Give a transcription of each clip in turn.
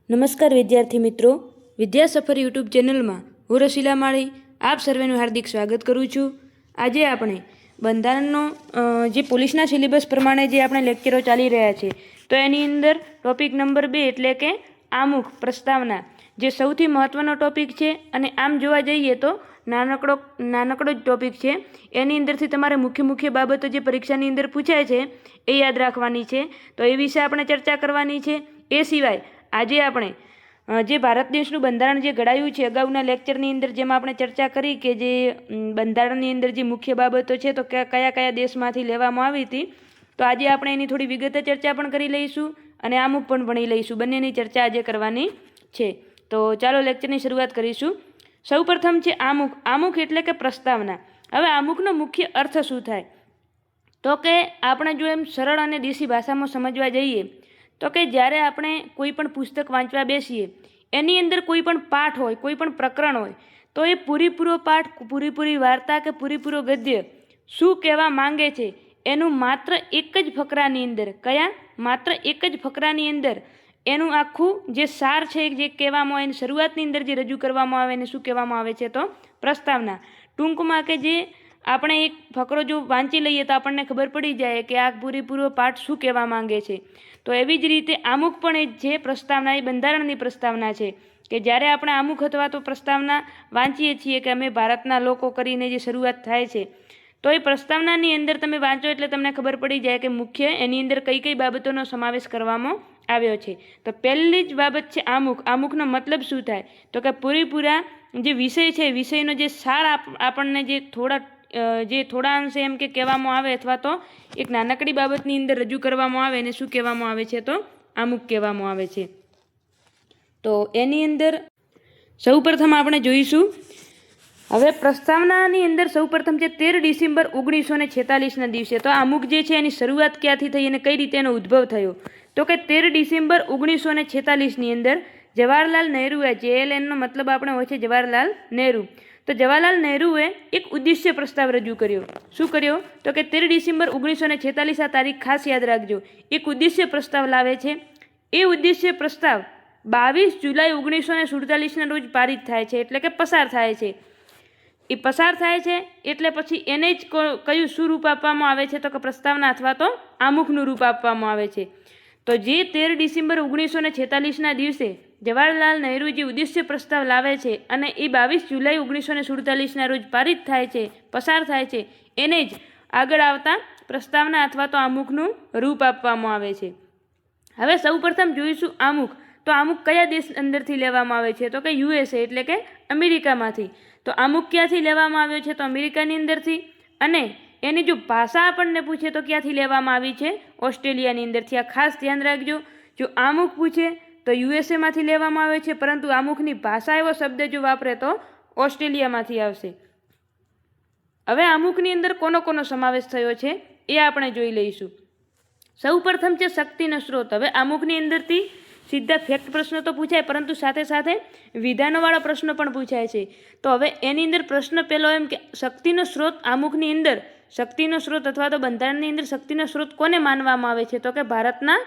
નમસ્કાર વિદ્યાર્થી મિત્રો, વિદ્યા સફર યુટ્યુબ ચેનલમાં હું રસીલા માળી આપ સર્વેનું હાર્દિક સ્વાગત કરું છું। આજે આપણે બંધારણનો જે પોલીસના સિલેબસ પ્રમાણે જે આપણે લેક્ચરો ચાલી રહ્યા છે તો એની અંદર ટોપિક નંબર 2 એટલે કે આમુખ પ્રસ્તાવના જે સૌથી મહત્ત્વનો ટોપિક છે અને આમ જોવા જઈએ તો નાનકડો જ ટોપિક છે। એની અંદરથી તમારે મુખ્ય બાબતો જે પરીક્ષાની અંદર પૂછાય છે એ યાદ રાખવાની છે, તો એ વિશે આપણે ચર્ચા કરવાની છે। એ સિવાય આજે આપણે જે ભારત દેશનું બંધારણ જે ઘડાયું છે અગાઉના લેક્ચરની અંદર જેમાં આપણે ચર્ચા કરી કે જે બંધારણની અંદર જે મુખ્ય બાબતો છે તો કયા દેશમાંથી લેવામાં આવી હતી, તો આજે આપણે એની થોડી વિગતે ચર્ચા પણ કરી લઈશું અને આમુખ પણ ભણી લઈશું। બંનેની ચર્ચા આજે કરવાની છે, તો ચાલો લેક્ચરની શરૂઆત કરીશું। સૌપ્રથમ છે આમુખ। આમુખ એટલે કે પ્રસ્તાવના। હવે આમુખનો મુખ્ય અર્થ શું થાય તો કે આપણે જો એમ સરળ અને દેશી ભાષામાં સમજવા જઈએ તો કે જ્યારે આપણે કોઈ પણ પુસ્તક વાંચવા બેસીએ એની અંદર કોઈ પણ પાઠ હોય, કોઈ પણ પ્રકરણ હોય તો એ પૂરેપૂરો પાઠ, પૂરેપૂરી વાર્તા કે પૂરેપૂરો ગદ્ય શું કહેવા માંગે છે એનું માત્ર એક જ ફકરાની અંદર, માત્ર એક જ ફકરાની અંદર એનું આખું જે સાર છે જે કહેવામાં આવે, શરૂઆતની અંદર જે રજૂ કરવામાં આવે એને શું કહેવામાં આવે છે તો પ્રસ્તાવના। ટૂંકમાં કે જે આપણે એક ફકરો જો વાંચી લઈએ તો આપણને ખબર પડી જાય કે આ પૂરેપૂરો પાઠ શું કહેવા માંગે છે, તો એવી જ રીતે આમુખ પણ એ જે પ્રસ્તાવના એ બંધારણની પ્રસ્તાવના છે કે જ્યારે આપણે આમુખ અથવા તો પ્રસ્તાવના વાંચીએ છીએ કે અમે ભારતના લોકો કરીને જે શરૂઆત થાય છે તો એ પ્રસ્તાવનાની અંદર તમે વાંચો એટલે તમને ખબર પડી જાય કે મુખ્ય એની અંદર કઈ બાબતોનો સમાવેશ કરવામાં આવ્યો છે। તો પહેલી જ બાબત છે આમુખ। આમુખનો મતલબ શું થાય તો કે પૂરેપૂરા જે વિષય છે વિષયનો જે સાર આપણને જે થોડા અંશે એમ કે કહેવામાં આવે અથવા તો એક નાનકડી બાબતની અંદર રજૂ કરવામાં આવે એને શું કહેવામાં આવે છે તો આમુખ કહેવામાં આવે છે। તો એની અંદર સૌપ્રથમ આપણે જોઈશું હવે પ્રસ્તાવનાની અંદર સૌપ્રથમ છે 13 ડિસેમ્બર 1946ના દિવસે। તો આમુખ જે છે એની શરૂઆત ક્યાંથી થઈ અને કઈ રીતે એનો ઉદ્ભવ થયો તો કે 13 ડિસેમ્બર 1946ની અંદર જવાહરલાલ નહેરુએ, JLNનો મતલબ આપણે હોય છે જવાહરલાલ નહેરુ, તો જવાહરલાલ નહેરુએ એક ઉદ્દેશ્ય પ્રસ્તાવ રજૂ કર્યો। શું કર્યો તો કે 13 ડિસેમ્બર 1946 આ તારીખ ખાસ યાદ રાખજો, એક ઉદ્દેશ્ય પ્રસ્તાવ લાવે છે। એ ઉદ્દેશ્ય પ્રસ્તાવ 22 જુલાઈ 1947ના રોજ પારિત થાય છે એટલે કે પસાર થાય છે। એ પસાર થાય છે એટલે પછી એને જ કયું શું રૂપ આપવામાં આવે છે તો કે પ્રસ્તાવના અથવા તો આમુખનું રૂપ આપવામાં આવે છે। તો જે 13 ડિસેમ્બર 1946ના દિવસે જવાહરલાલ નહેરુ જે ઉદ્દેશ્ય પ્રસ્તાવ લાવે છે અને એ 22 જુલાઈ 1947ના રોજ પારિત થાય છે, પસાર થાય છે, એને જ આગળ આવતા પ્રસ્તાવના અથવા તો આમુખનું રૂપ આપવામાં આવે છે। હવે સૌપ્રથમ જોઈશું આમુખ। તો આમુખ કયા દેશ અંદરથી લેવામાં આવે છે તો કે USA એટલે કે અમેરિકામાંથી। તો આમુખ ક્યાંથી લેવામાં આવ્યો છે તો અમેરિકાની અંદરથી, અને એની જો ભાષા આપણને પૂછે તો ક્યાંથી લેવામાં આવી છે ઓસ્ટ્રેલિયાની અંદરથી। આ ખાસ ધ્યાન રાખજો, જો આમુખ પૂછે તો USAમાંથી લેવામાં આવે છે, પરંતુ આમુખની ભાષા એવો શબ્દ જો વાપરે તો ઓસ્ટ્રેલિયામાંથી આવશે। હવે આમુખની અંદર કોનો સમાવેશ થયો છે એ આપણે જોઈ લઈશું। સૌપ્રથમ છે શક્તિનો સ્ત્રોત। હવે આમુખની અંદરથી સીધા ફેક્ટ પ્રશ્નો તો પૂછાય પરંતુ સાથે સાથે વિધાનોવાળા પ્રશ્નો પણ પૂછાય છે। તો હવે એની અંદર પ્રશ્ન પહેલો એમ કે શક્તિનો સ્ત્રોત આમુખની અંદર, શક્તિનો સ્ત્રોત અથવા તો બંધારણની અંદર શક્તિનો સ્ત્રોત કોને માનવામાં આવે છે તો કે ભારતના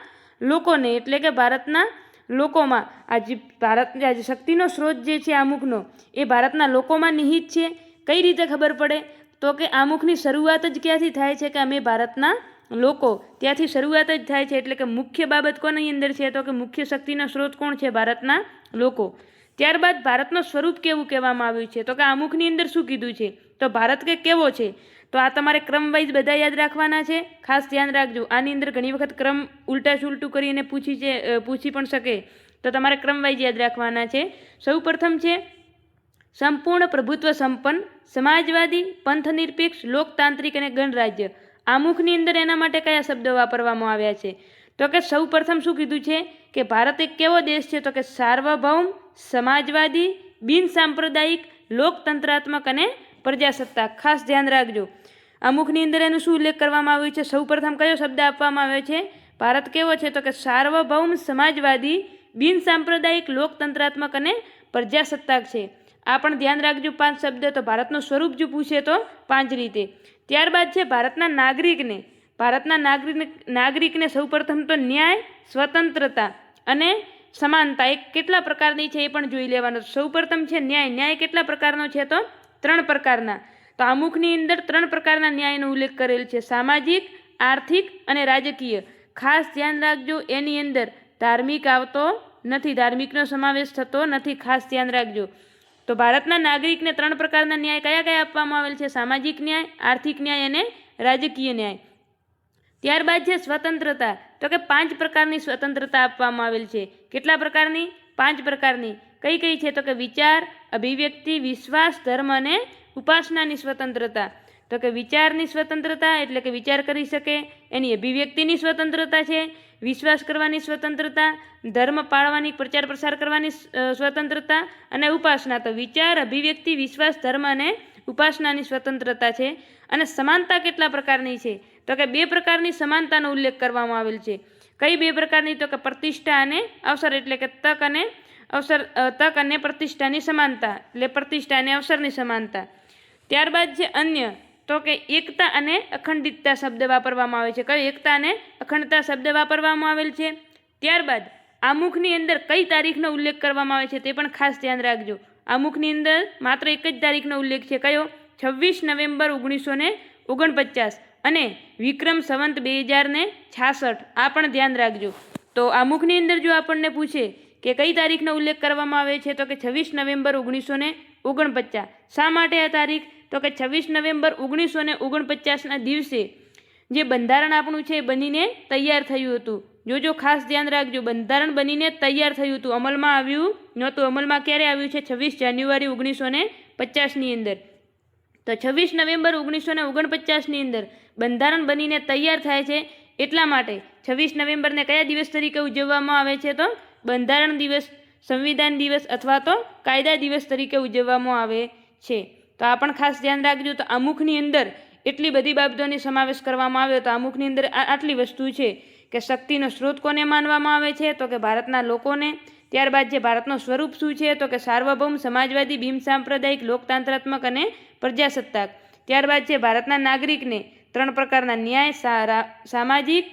લોકોને, એટલે કે ભારતના લોકોમાં આ જે શક્તિનો સ્ત્રોત જે છે આમુખનો એ ભારતના લોકોમાં નિહિત છે। કઈ રીતે ખબર પડે તો કે આમુખની શરૂઆત જ ક્યાંથી થાય છે કે અમે ભારતના લોકો, ત્યાંથી શરૂઆત જ થાય છે, એટલે કે મુખ્ય બાબત કોની અંદર છે તો કે મુખ્ય શક્તિનો સ્ત્રોત કોણ છે ભારતના લોકો। ત્યારબાદ ભારતનું સ્વરૂપ કેવું કહેવામાં આવ્યું છે તો કે આમુખની અંદર શું કીધું છે તો ભારત કે કેવો છે, તો આ તમારે ક્રમ વાઇઝ બધા યાદ રાખવાના છે, ખાસ ધ્યાન રાખજો। આની અંદર ઘણી વખત ક્રમ ઉલટા સુલટું કરીને પૂછી પણ શકે, તો તમારે ક્રમ વાઇઝ યાદ રાખવાના છે। સૌપ્રથમ છે સંપૂર્ણ પ્રભુત્વ સંપન્ન, સમાજવાદી, પંથનિરપેક્ષ, લોકતાંત્રિક અને ગણરાજ્ય। આમુખની અંદર એના માટે કયા શબ્દો વાપરવામાં આવ્યા છે તો કે સૌપ્રથમ શું કીધું છે કે ભારત એક કેવો દેશ છે તો કે સાર્વભૌમ, સમાજવાદી, બિનસાંપ્રદાયિક, લોકતંત્રાત્મક અને પ્રજાસત્તાક। ખાસ ધ્યાન રાખજો, આમુખની અંદર એનો શું ઉલ્લેખ કરવામાં આવ્યો છે, સૌપ્રથમ કયો શબ્દ આપવામાં આવ્યો છે, ભારત કેવો છે તો કે સાર્વભૌમ, સમાજવાદી, બિનસાંપ્રદાયિક, લોકતંત્રાત્મક અને પ્રજાસત્તાક છે। આ પણ ધ્યાન રાખજો 5 શબ્દ। તો ભારતનું સ્વરૂપ જો પૂછે તો 5 રીતે। ત્યારબાદ છે ભારતના નાગરિકને સૌપ્રથમ તો ન્યાય, સ્વતંત્રતા અને સમાનતા એ કેટલા પ્રકારની છે એ પણ જોઈ લેવાનું. સૌપ્રથમ છે ન્યાય. ન્યાય કેટલા પ્રકારનો છે? તો 3 પ્રકારના. તો આમુખની અંદર 3 પ્રકારના ન્યાયનો ઉલ્લેખ કરેલ છે: સામાજિક, આર્થિક અને રાજકીય. ખાસ ધ્યાન રાખજો, એની અંદર ધાર્મિક આવતો નથી, ધાર્મિકનો સમાવેશ થતો નથી, ખાસ ધ્યાન રાખજો. તો ભારતના નાગરિકને 3 પ્રકારના ન્યાય કયા કયા આપવામાં આવેલ છે? સામાજિક ન્યાય, આર્થિક ન્યાય અને રાજકીય ન્યાય. ત્યારબાદ છે સ્વતંત્રતા. તો કે 5 પ્રકારની સ્વતંત્રતા આપવામાં આવેલ છે. કેટલા પ્રકારની? 5 પ્રકારની. કઈ કઈ છે? તો કે વિચાર, અભિવ્યક્તિ, વિશ્વાસ, ધર્મ અને ઉપાસનાની સ્વતંત્રતા. તો કે વિચારની સ્વતંત્રતા એટલે કે વિચાર કરી શકે, એની અભિવ્યક્તિની સ્વતંત્રતા છે, વિશ્વાસ કરવાની સ્વતંત્રતા, ધર્મ પાળવાની, પ્રચાર પ્રસાર કરવાની સ્વતંત્રતા અને ઉપાસના. તો વિચાર, અભિવ્યક્તિ, વિશ્વાસ, ધર્મ અને ઉપાસનાની સ્વતંત્રતા છે. અને સમાનતા કેટલા પ્રકારની છે? તો કે 2 પ્રકારની સમાનતાનો ઉલ્લેખ કરવામાં આવેલ છે. કઈ 2 પ્રકારની? તો કે પ્રતિષ્ઠા અને અવસર એટલે કે તક અને અવસર, તક અને પ્રતિષ્ઠાની સમાનતા એટલે પ્રતિષ્ઠા અને અવસરની સમાનતા. ત્યારબાદ છે અન્ય. તો કે એકતા અને અખંડિતતા શબ્દ વાપરવામાં આવે છે. કઈ? એકતા અને અખંડતા શબ્દ વાપરવામાં આવેલ છે. ત્યારબાદ આમુખની અંદર કઈ તારીખનો ઉલ્લેખ કરવામાં આવે છે તે પણ ખાસ ધ્યાન રાખજો. આમુખની અંદર માત્ર એક જ તારીખનો ઉલ્લેખ છે. કયો? 26 નવેમ્બર 1949 અને વિક્રમ સંવત 2066. આ પણ ધ્યાન રાખજો. તો આમુખની અંદર જો આપણને પૂછે કે કઈ તારીખનો ઉલ્લેખ કરવામાં આવે છે તો કે 26 નવેમ્બર 1949. શા માટે આ તારીખ? તો કે 26 નવેમ્બર 1949ના દિવસે જે બંધારણ આપણું છે એ બનીને તૈયાર થયું હતું. જો ખાસ ધ્યાન રાખજો, બંધારણ બનીને તૈયાર થયું હતું, અમલમાં આવ્યું નહોતું. અમલમાં ક્યારે આવ્યું છે? 26 જાન્યુઆરી 1950ની અંદર. તો 26 નવેમ્બર 1949ની અંદર બંધારણ બનીને તૈયાર થાય છે. એટલા માટે 26 નવેમ્બરને કયા દિવસ તરીકે ઉજવવામાં આવે છે? તો બંધારણ દિવસ, સંવિધાન દિવસ અથવા તો કાયદા દિવસ તરીકે ઉજવવામાં આવે છે. તો આ પણ ખાસ ધ્યાન રાખજો. તો આમુખની અંદર એટલી બધી બાબતોનો સમાવેશ કરવામાં આવ્યો. તો આમુખની અંદર આટલી વસ્તુ છે કે શક્તિનો સ્ત્રોત કોને માનવામાં આવે છે? તો કે ભારતના લોકોને. ત્યારબાદ જે ભારતનો સ્વરૂપ શું છે? તો કે સાર્વભૌમ, સમાજવાદી, બિન સાંપ્રદાયિક, લોકતાંત્રાત્મક અને પ્રજાસત્તાક. ત્યારબાદ છે ભારતના નાગરિકને 3 પ્રકારના ન્યાય, સામાજિક,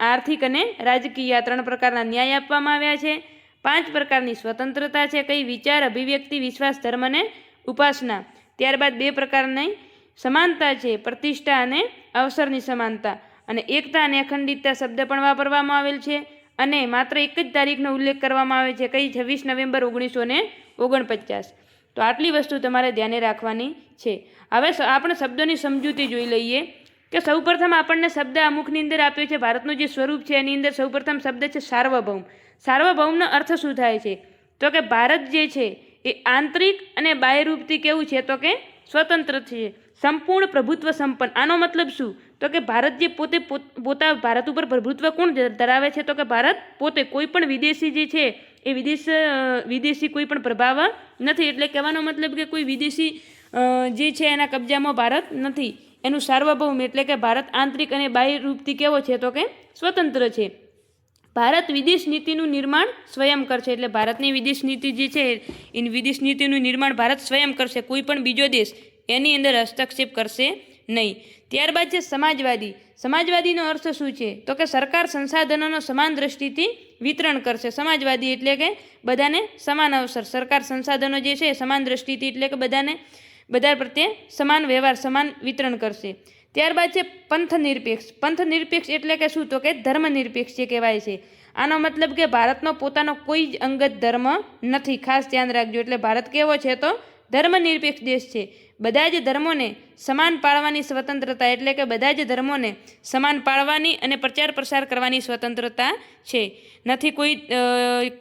આર્થિક અને રાજકીય, 3 પ્રકારના ન્યાય આપવામાં આવ્યા છે. 5 પ્રકારની સ્વતંત્રતા છે. કઈ? વિચાર, અભિવ્યક્તિ, વિશ્વાસ, ધર્મ અને ઉપાસના. ત્યારબાદ 2 પ્રકારની સમાનતા છે, પ્રતિષ્ઠા અને અવસરની સમાનતા. અને એકતા અને અખંડિતતા શબ્દ પણ વાપરવામાં આવેલ છે. અને માત્ર એક જ તારીખનો ઉલ્લેખ કરવામાં આવે છે. કઈ? 26 નવેમ્બર 1949. તો આટલી વસ્તુ તમારે ધ્યાને રાખવાની છે. હવે આપણે શબ્દોની સમજૂતી જોઈ લઈએ કે સૌપ્રથમ આપણને શબ્દ આમુખની અંદર આપ્યો છે. ભારતનું જે સ્વરૂપ છે એની અંદર સૌપ્રથમ શબ્દ છે સાર્વભૌમ. સાર્વભૌમનો અર્થ શું થાય છે? તો કે ભારત જે છે એ આંતરિક અને બાહ્ય રૂપથી કેવું છે? તો કે સ્વતંત્ર છે, સંપૂર્ણ પ્રભુત્વ સંપન્ન. આનો મતલબ શું? તો કે ભારત જે પોતા ભારત ઉપર પ્રભુત્વ કોણ ધરાવે છે? તો કે ભારત પોતે. કોઈ પણ વિદેશી જે છે એ વિદેશી કોઈ પણ પ્રભાવ નથી. એટલે કહેવાનો મતલબ કે કોઈ વિદેશી જે છે એના કબજામાં ભારત નથી. એનું સાર્વભૌમ એટલે કે ભારત આંતરિક અને બાહ્ય રૂપથી કેવો છે? તો કે સ્વતંત્ર છે. ભારત વિદેશ નીતિનું નિર્માણ સ્વયં કરશે. એટલે ભારતની વિદેશ નીતિ જે છે એ વિદેશ નીતિનું નિર્માણ ભારત સ્વયં કરશે. કોઈ પણ બીજો દેશ એની અંદર હસ્તક્ષેપ કરશે નહીં. ત્યારબાદ છે સમાજવાદી. સમાજવાદીનો અર્થ શું છે? તો કે સરકાર સંસાધનોનો સમાન દ્રષ્ટિથી વિતરણ કરશે. સમાજવાદી એટલે કે બધાને સમાન અવસર. સરકાર સંસાધનો જે છે સમાન દ્રષ્ટિથી એટલે કે બધા પ્રત્યે સમાન વ્યવહાર, સમાન વિતરણ કરશે. ત્યારબાદ છે પંથ નિરપેક્ષ. પંથ નિરપેક્ષ એટલે કે શું? તો કે ધર્મ નિરપેક્ષ જે કહેવાય છે. આનો મતલબ કે ભારતનો પોતાનો કોઈ જ અંગત ધર્મ નથી. ખાસ ધ્યાન રાખજો. એટલે ભારત કેવો છે? તો ધર્મ નિરપેક્ષ દેશ છે. બધા જ ધર્મોને સમાન પાળવાની સ્વતંત્રતા એટલે કે બધા જ ધર્મોને સમાન પાળવાની અને પ્રચાર પ્રસાર કરવાની સ્વતંત્રતા છે. નથી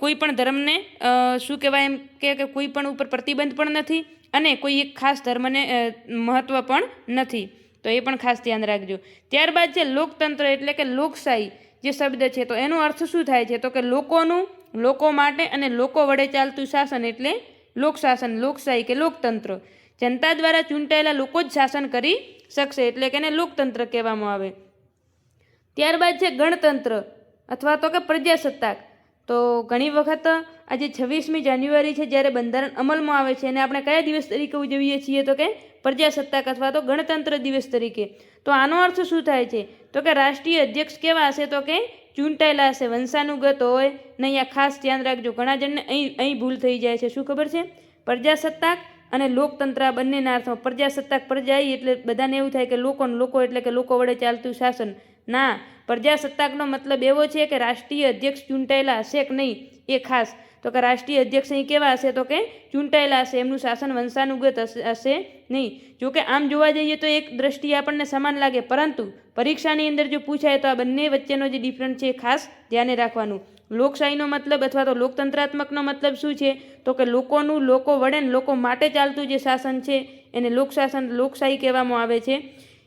કોઈ પણ ધર્મને શું કહેવાય એમ કે કોઈ પણ ઉપર પ્રતિબંધ પણ નથી અને કોઈ એક ખાસ ધર્મને મહત્ત્વ પણ નથી. તો એ પણ ખાસ ધ્યાન રાખજો. ત્યારબાદ છે લોકતંત્ર એટલે કે લોકશાહી જે શબ્દ છે તો એનો અર્થ શું થાય છે? તો કે લોકોનું, લોકો માટે અને લોકો વડે ચાલતું શાસન એટલે લોકશાસન, લોકશાહી કે લોકતંત્ર. જનતા દ્વારા ચૂંટાયેલા લોકો જ શાસન કરી શકશે એટલે કે એને લોકતંત્ર કહેવામાં આવે. ત્યારબાદ છે ગણતંત્ર અથવા તો કે પ્રજાસત્તાક. તો ઘણી વખત આજે 26મી જાન્યુઆરી છે જ્યારે બંધારણ અમલમાં આવે છે અને આપણે કયા દિવસ તરીકે ઉજવીએ છીએ? તો કે પ્રજાસત્તાક અથવા તો ગણતંત્ર દિવસ તરીકે. તો આનો અર્થ શું થાય છે? તો કે રાષ્ટ્રીય અધ્યક્ષ કેવા હશે? તો કે ચૂંટાયેલા હશે. વંશાનુગત હોય ને. અહીંયા ખાસ ધ્યાન રાખજો, ઘણા જણને અહીં ભૂલ થઈ જાય છે. શું ખબર છે? પ્રજાસત્તાક અને લોકતંત્ર આ બંનેના અર્થમાં. પ્રજાસત્તાક, પ્રજાઈ એટલે બધાને એવું થાય કે લોકો એટલે કે લોકો વડે ચાલતું શાસન. ના, પ્રજાસત્તાકનો મતલબ એવો છે કે રાષ્ટ્રીય અધ્યક્ષ ચૂંટાયેલા હશે કે નહીં એ ખાસ. તો કે રાષ્ટ્રીય અધ્યક્ષ અહીં કેવા હશે? તો કે ચૂંટાયેલા હશે. એમનું શાસન વંશાનુગત હશે નહીં. જોકે આમ જોવા જઈએ તો એક દ્રષ્ટિએ આપણને સમાન લાગે, પરંતુ પરીક્ષાની અંદર જો પૂછાય તો આ બંને વચ્ચેનો જે ડિફરન્સ છે એ ખાસ ધ્યાને રાખવાનું. લોકશાહીનો મતલબ અથવા તો લોકતંત્રાત્મકનો મતલબ શું છે? તો કે લોકોનું, લોકો વડે ને લોકો માટે ચાલતું જે શાસન છે એને લોકશાસન, લોકશાહી કહેવામાં આવે છે.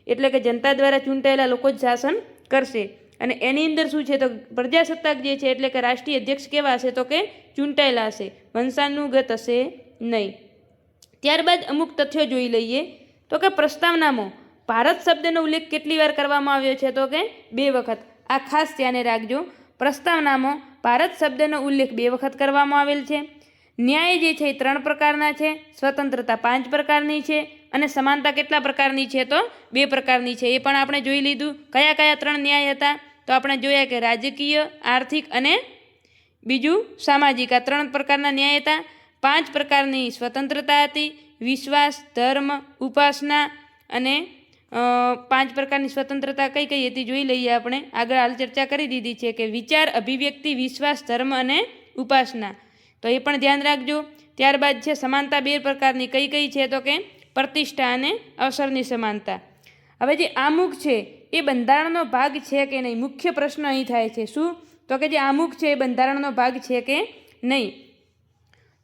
એટલે કે જનતા દ્વારા ચૂંટાયેલા લોકો જ શાસન કરશે. અને એની અંદર શું છે? તો પ્રજાસત્તાક જે છે એટલે કે રાષ્ટ્રીય અધ્યક્ષ કેવા હશે? તો કે ચૂંટાયેલા હશે, વંશાનુગત હશે નહીં. ત્યારબાદ અમુક તથ્યો જોઈ લઈએ. તો કે પ્રસ્તાવનામાં ભારત શબ્દનો ઉલ્લેખ કેટલી વાર કરવામાં આવ્યો છે? તો કે 2 વખત. આ ખાસ ધ્યાને રાખજો. પ્રસ્તાવનામાં ભારત શબ્દનો ઉલ્લેખ 2 વખત કરવામાં આવેલ છે. ન્યાય જે છે એ 3 પ્રકારના છે, સ્વતંત્રતા 5 પ્રકારની છે અને સમાનતા કેટલા પ્રકારની છે? તો 2 પ્રકારની છે. એ પણ આપણે જોઈ લીધું. કયા કયા 3 ન્યાય હતા? તો આપણે જોયા કે રાજકીય, આર્થિક અને બીજું સામાજિક. આ 3 પ્રકારના ન્યાય હતા. 5 પ્રકારની સ્વતંત્રતા હતી, વિશ્વાસ, ધર્મ, ઉપાસના અને 5 પ્રકારની સ્વતંત્રતા કઈ કઈ હતી જોઈ લઈએ. આપણે આગળ હાલ ચર્ચા કરી દીધી છે કે વિચાર, અભિવ્યક્તિ, વિશ્વાસ, ધર્મ અને ઉપાસના. તો એ પણ ધ્યાન રાખજો. ત્યારબાદ છે સમાનતા 2 પ્રકારની. કઈ કઈ છે? તો કે પ્રતિષ્ઠા અને અવસરની સમાનતા. હવે જે આમુખ છે એ બંધારણનો ભાગ છે કે નહીં? મુખ્ય પ્રશ્ન અહીં થાય છે. શું? તો કે જે આમુખ છે એ બંધારણનો ભાગ છે કે નહીં?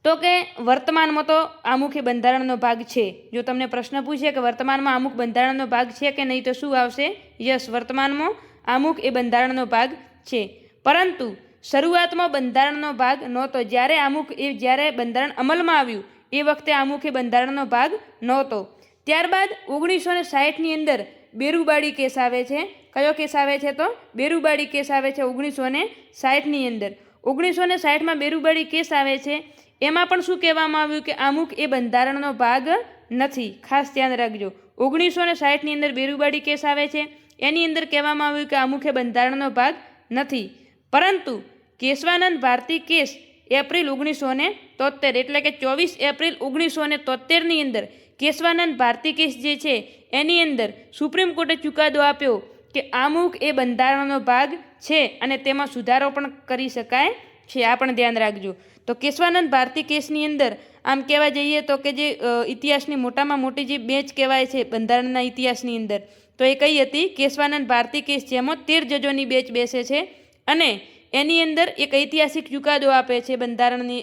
તો કે વર્તમાનમાં તો આમુખ એ બંધારણનો ભાગ છે. જો તમને પ્રશ્ન પૂછે કે વર્તમાનમાં આમુખ બંધારણનો ભાગ છે કે નહીં, તો શું આવશે? યસ, વર્તમાનમાં આમુખ એ બંધારણનો ભાગ છે. પરંતુ શરૂઆતમાં બંધારણનો ભાગ નહોતો. જ્યારે બંધારણ અમલમાં આવ્યું એ વખતે આમુખ એ બંધારણનો ભાગ નહોતો. ત્યારબાદ 1960ની અંદર બેરુબાડી કેસ આવે છે. કયો કેસ આવે છે? તો બેરુબાડી કેસ આવે છે 1960ની અંદર. 1960માં બેરુબાડી કેસ આવે છે. એમાં પણ શું કહેવામાં આવ્યું કે આમુખ એ બંધારણનો ભાગ નથી. ખાસ ધ્યાન રાખજો. 1960ની અંદર બેરુબાડી કેસ આવે છે. એની અંદર કહેવામાં આવ્યું કે આમુખ એ બંધારણનો ભાગ નથી. પરંતુ કેશવાનંદ ભારતી કેસ એપ્રિલ 1973 એટલે કે 24 એપ્રિલ 1973ની અંદર કેશવાનંદ ભારતી કેસ જે છે એની અંદર સુપ્રીમ કોર્ટે ચુકાદો આપ્યો કે આમુખ એ બંધારણનો ભાગ છે અને તેમાં સુધારો પણ કરી શકાય છે. આ પણ ધ્યાન રાખજો. તો કેશવાનંદ ભારતી કેસની અંદર આમ કહેવા જઈએ તો કે જે ઇતિહાસની મોટામાં મોટી જે બેન્ચ કહેવાય છે બંધારણના ઇતિહાસની અંદર, તો એ કઈ હતી? કેશવાનંદ ભારતી કેસ, જેમાં 13 જજોની બેન્ચ બેસે છે અને એની અંદર એક ઐતિહાસિક ચુકાદો આપે છે બંધારણની